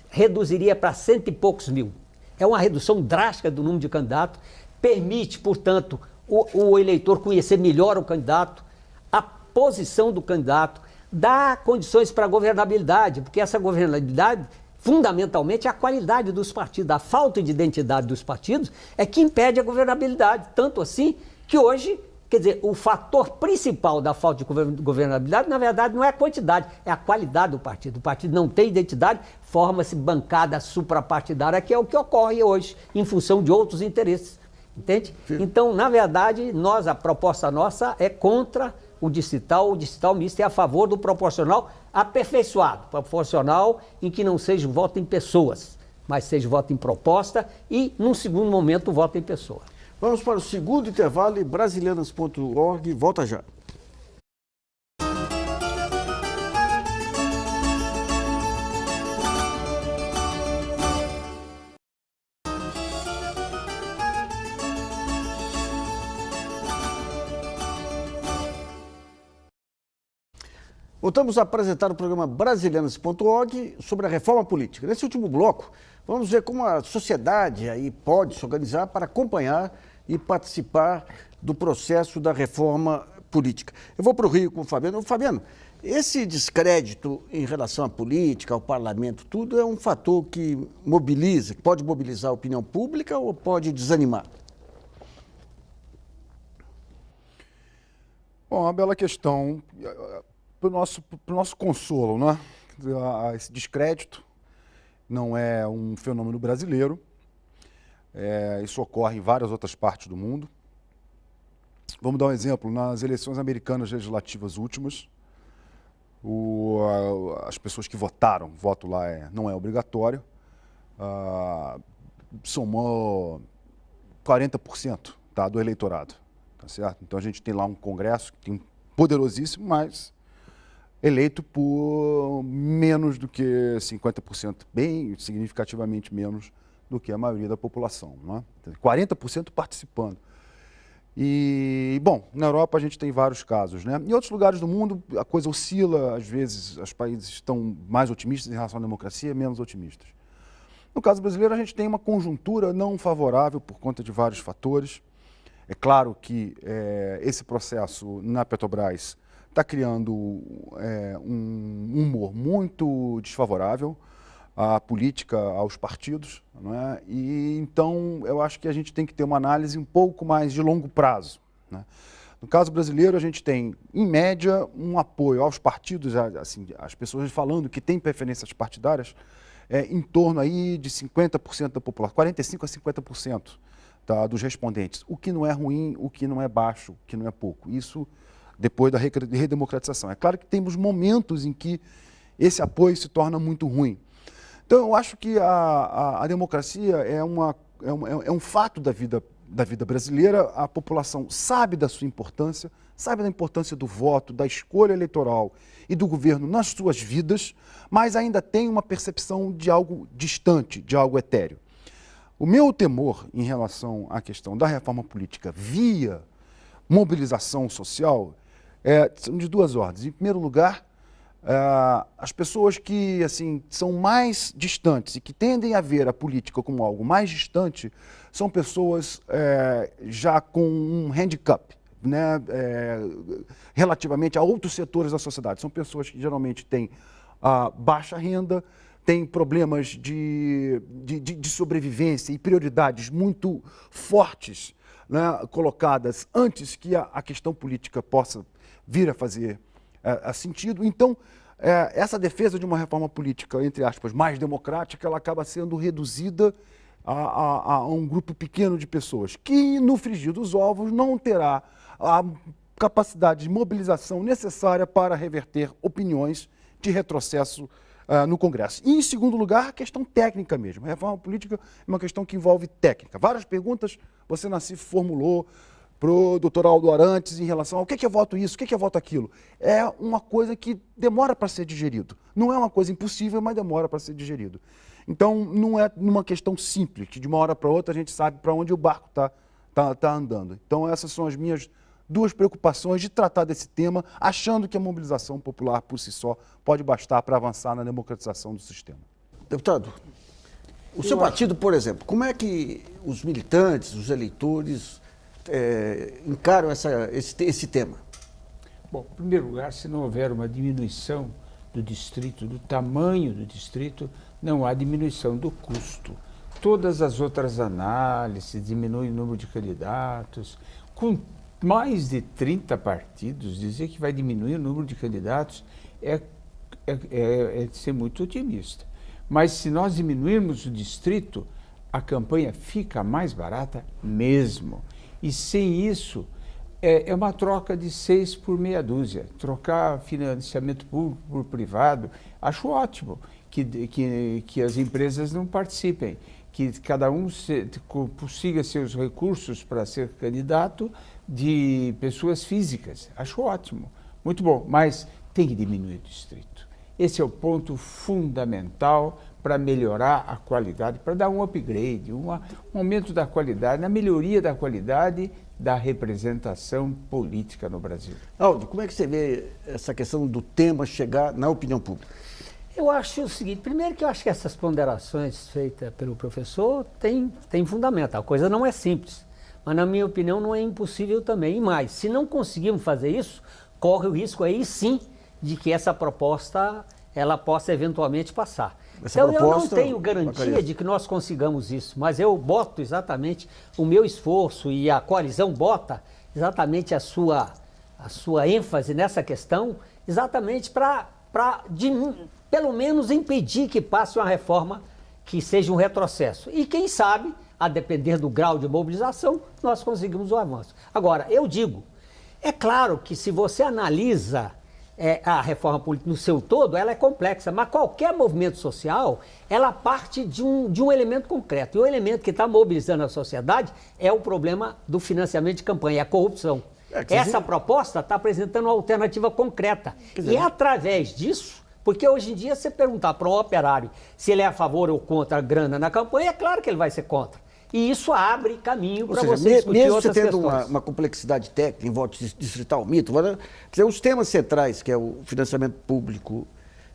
reduziria para 100 e poucos mil. É uma redução drástica do número de candidatos, permite, portanto, o eleitor conhecer melhor o candidato, a posição do candidato, dá condições para a governabilidade, porque essa governabilidade, fundamentalmente, é a qualidade dos partidos. A falta de identidade dos partidos é que impede a governabilidade. Tanto assim que hoje, quer dizer, o fator principal da falta de governabilidade, na verdade, não é a quantidade, é a qualidade do partido. O partido não tem identidade, forma-se bancada suprapartidária, que é o que ocorre hoje, em função de outros interesses. Entende? Sim. Então, na verdade, a proposta nossa é contra o distrital misto é a favor do proporcional aperfeiçoado, proporcional em que não seja voto em pessoas, mas seja voto em proposta e, num segundo momento, voto em pessoa. Vamos para o segundo intervalo e brasilianas.org volta já. Voltamos a apresentar o programa Brasilianas.org sobre a reforma política. Nesse último bloco, vamos ver como a sociedade aí pode se organizar para acompanhar e participar do processo da reforma política. Eu vou para o Rio com o Fabiano. Fabiano, esse descrédito em relação à política, ao parlamento, tudo é um fator que mobiliza, que pode mobilizar a opinião pública ou pode desanimar? Bom, uma bela questão. Para o nosso consolo, né? Esse descrédito não é um fenômeno brasileiro, isso ocorre em várias outras partes do mundo. Vamos dar um exemplo, nas eleições americanas legislativas últimas, as pessoas que votaram, o voto lá não é obrigatório, somou 40%, tá, do eleitorado, tá certo? Então a gente tem lá um Congresso que tem poderosíssimo, mas eleito por menos do que 50%, bem significativamente menos do que a maioria da população, né? 40% participando. E, bom, na Europa a gente tem vários casos, né? Em outros lugares do mundo a coisa oscila, às vezes os países estão mais otimistas em relação à democracia, menos otimistas. No caso brasileiro a gente tem uma conjuntura não favorável por conta de vários fatores. É claro que esse processo na Petrobras está criando um humor muito desfavorável à política, aos partidos, não é? E então eu acho que a gente tem que ter uma análise um pouco mais de longo prazo, né? No caso brasileiro a gente tem, em média, um apoio aos partidos, assim, as pessoas falando que tem preferências partidárias, em torno aí de 50% da população, 45% a 50%, tá, dos respondentes, o que não é ruim, o que não é baixo, o que não é pouco. Isso depois da redemocratização. É claro que temos momentos em que esse apoio se torna muito ruim. Então, eu acho que a democracia é um fato da vida brasileira. A população sabe da sua importância, sabe da importância do voto, da escolha eleitoral e do governo nas suas vidas, mas ainda tem uma percepção de algo distante, de algo etéreo. O meu temor em relação à questão da reforma política via mobilização social são de duas ordens. Em primeiro lugar, as pessoas que assim, são mais distantes e que tendem a ver a política como algo mais distante são pessoas já com um handicap, né, relativamente a outros setores da sociedade. São pessoas que geralmente têm baixa renda, têm problemas de sobrevivência e prioridades muito fortes, né, colocadas antes que a questão política possa vir a fazer sentido. Então, essa defesa de uma reforma política, entre aspas, mais democrática, ela acaba sendo reduzida a um grupo pequeno de pessoas, que no frigir dos ovos não terá a capacidade de mobilização necessária para reverter opiniões de retrocesso no Congresso. E, em segundo lugar, a questão técnica mesmo. A reforma política é uma questão que envolve técnica. Várias perguntas você, Nassif, formulou pro doutor Aldo Arantes em relação ao que é voto isso, o que é voto aquilo. É uma coisa que demora para ser digerido. Não é uma coisa impossível, mas demora para ser digerido. Então, não é uma questão simples, que de uma hora para outra a gente sabe para onde o barco tá andando. Então, essas são as minhas duas preocupações de tratar desse tema, achando que a mobilização popular por si só pode bastar para avançar na democratização do sistema. Deputado, o seu partido, por exemplo, como é que os militantes, os eleitores encaram esse tema? Bom, em primeiro lugar, se não houver uma diminuição do distrito, do tamanho do distrito, não há diminuição do custo. Todas as outras análises diminuem o número de candidatos. Com mais de 30 partidos, dizer que vai diminuir o número de candidatos é de ser muito otimista. Mas se nós diminuirmos o distrito, a campanha fica mais barata mesmo. E sem isso, é uma troca de 6 por meia dúzia. Trocar financiamento público por privado, acho ótimo que as empresas não participem, que cada um consiga seus recursos para ser candidato de pessoas físicas. Acho ótimo, muito bom, mas tem que diminuir o distrito. Esse é o ponto fundamental para melhorar a qualidade, para dar um upgrade, um aumento da qualidade, na melhoria da qualidade da representação política no Brasil. Aldo, como é que você vê essa questão do tema chegar na opinião pública? Eu acho o seguinte, primeiro que eu acho que essas ponderações feitas pelo professor têm fundamento. A coisa não é simples, mas na minha opinião não é impossível também. E mais, se não conseguirmos fazer isso, corre o risco aí sim de que essa proposta ela possa eventualmente passar. Então eu não tenho garantia de que nós consigamos isso, mas eu boto exatamente o meu esforço e a coalizão bota exatamente a sua ênfase nessa questão, exatamente para pelo menos impedir que passe uma reforma que seja um retrocesso. E quem sabe, a depender do grau de mobilização, nós conseguimos um avanço. Agora, eu digo, é claro que se você analisa a reforma política no seu todo, ela é complexa, mas qualquer movimento social, ela parte de um elemento concreto. E o elemento que está mobilizando a sociedade é o problema do financiamento de campanha, a corrupção. Essa proposta está apresentando uma alternativa concreta. E é através disso, porque hoje em dia, você perguntar para um operário se ele é a favor ou contra a grana na campanha, é claro que ele vai ser contra. E isso abre caminho para você discutir outras questões. Mesmo você tendo uma complexidade técnica em voto distrital, mito, os temas centrais, que é o financiamento público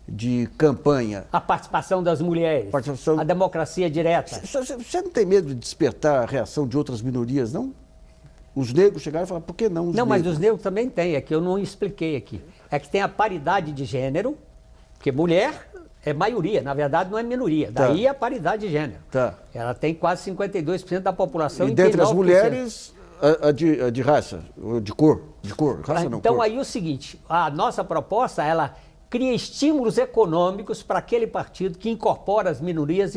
de campanha... A participação das mulheres, a democracia direta. Você não tem medo de despertar a reação de outras minorias, não? Os negros chegaram e falaram, por que não os negros? Não, mas os negros também têm, é que eu não expliquei aqui. É que tem a paridade de gênero, porque mulher... é maioria, na verdade não é minoria. Daí a paridade de gênero. Ela tem quase 52% da população. E dentre as mulheres, a de raça, de cor. Raça não, então cor. Aí o seguinte, a nossa proposta, ela cria estímulos econômicos para aquele partido que incorpora as minorias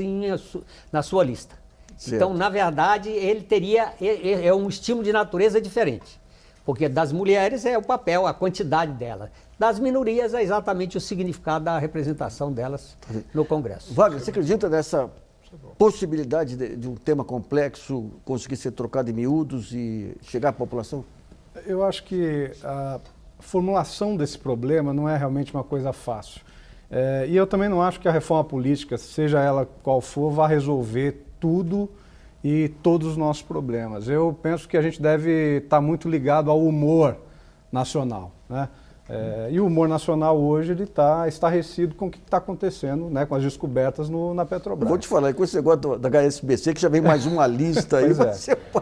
na sua lista. Certo. Então, na verdade, ele teria um estímulo de natureza diferente. Porque das mulheres é o papel, a quantidade delas. Das minorias é exatamente o significado da representação delas no Congresso. Wagner, você acredita nessa possibilidade de um tema complexo conseguir ser trocado em miúdos e chegar à população? Eu acho que a formulação desse problema não é realmente uma coisa fácil. E eu também não acho que a reforma política, seja ela qual for, vá resolver tudo e todos os nossos problemas. Eu penso que a gente deve estar muito ligado ao humor nacional, né? E o humor nacional hoje ele está estarrecido com o que está acontecendo, né, com as descobertas na Petrobras. Eu vou te falar, com esse negócio da HSBC, que já vem mais uma lista aí.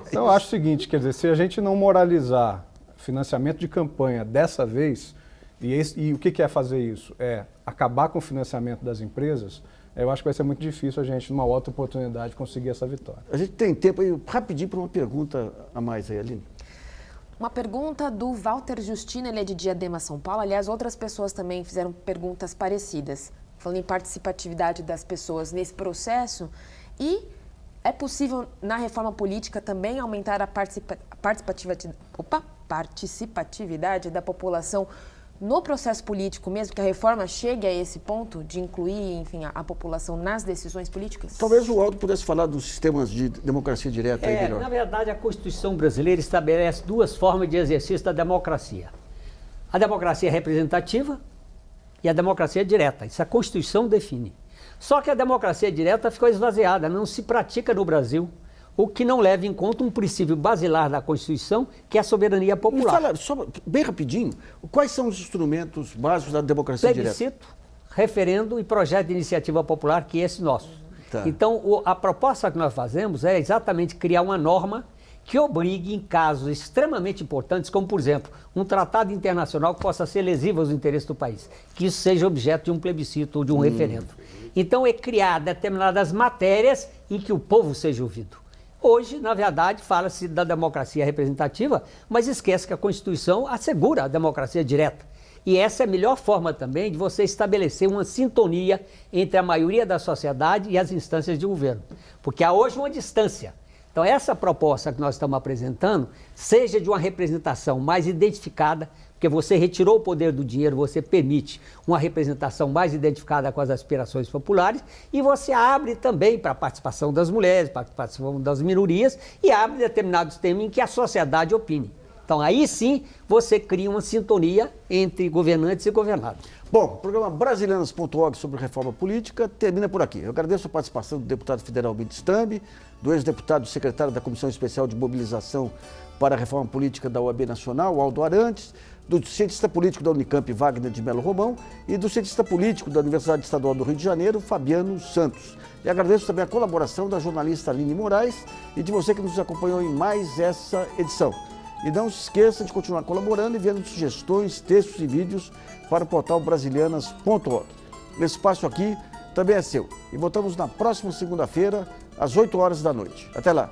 Então, eu acho o seguinte, quer dizer, se a gente não moralizar financiamento de campanha dessa vez, e o que é fazer isso? É acabar com o financiamento das empresas. Eu acho que vai ser muito difícil a gente, numa outra oportunidade, conseguir essa vitória. A gente tem tempo aí, rapidinho, para uma pergunta a mais aí, Aline. Uma pergunta do Walter Justino, ele é de Diadema, São Paulo. Aliás, outras pessoas também fizeram perguntas parecidas, falando em participatividade das pessoas nesse processo. E é possível, na reforma política, também aumentar a participatividade da população no processo político mesmo, que a reforma chegue a esse ponto de incluir, enfim, a população nas decisões políticas? Talvez o Aldo pudesse falar dos sistemas de democracia direta aí melhor. Na verdade, a Constituição brasileira estabelece duas formas de exercício da democracia. A democracia representativa e a democracia direta. Isso a Constituição define. Só que a democracia direta ficou esvaziada, não se pratica no Brasil, o que não leva em conta um princípio basilar da Constituição, que é a soberania Me popular. fala, só bem rapidinho, quais são os instrumentos básicos da democracia direta? Plebiscito, referendo e projeto de iniciativa popular, que é esse nosso. Tá. Então, a proposta que nós fazemos é exatamente criar uma norma que obrigue, em casos extremamente importantes, como, por exemplo, um tratado internacional que possa ser lesivo aos interesses do país, que isso seja objeto de um plebiscito ou de um referendo. Então, é criar determinadas matérias em que o povo seja ouvido. Hoje, na verdade, fala-se da democracia representativa, mas esquece que a Constituição assegura a democracia direta. E essa é a melhor forma também de você estabelecer uma sintonia entre a maioria da sociedade e as instâncias de governo. Porque há hoje uma distância. Então, essa proposta que nós estamos apresentando, seja de uma representação mais identificada, porque você retirou o poder do dinheiro, você permite uma representação mais identificada com as aspirações populares, e você abre também para a participação das mulheres, para a participação das minorias, e abre determinados temas em que a sociedade opine. Então, aí sim, você cria uma sintonia entre governantes e governados. Bom, o programa Brasilianas.org sobre reforma política termina por aqui. Eu agradeço a participação do deputado federal Bito Stambi, do ex-deputado secretário da Comissão Especial de Mobilização para a Reforma Política da OAB Nacional, Aldo Arantes, do cientista político da Unicamp, Wagner de Melo Romão, e do cientista político da Universidade Estadual do Rio de Janeiro, Fabiano Santos. E agradeço também a colaboração da jornalista Aline Moraes e de você que nos acompanhou em mais essa edição. E não se esqueça de continuar colaborando e vendo sugestões, textos e vídeos para o portal brasilianas.org. Esse espaço aqui também é seu. E voltamos na próxima segunda-feira, às 8 horas da noite. Até lá!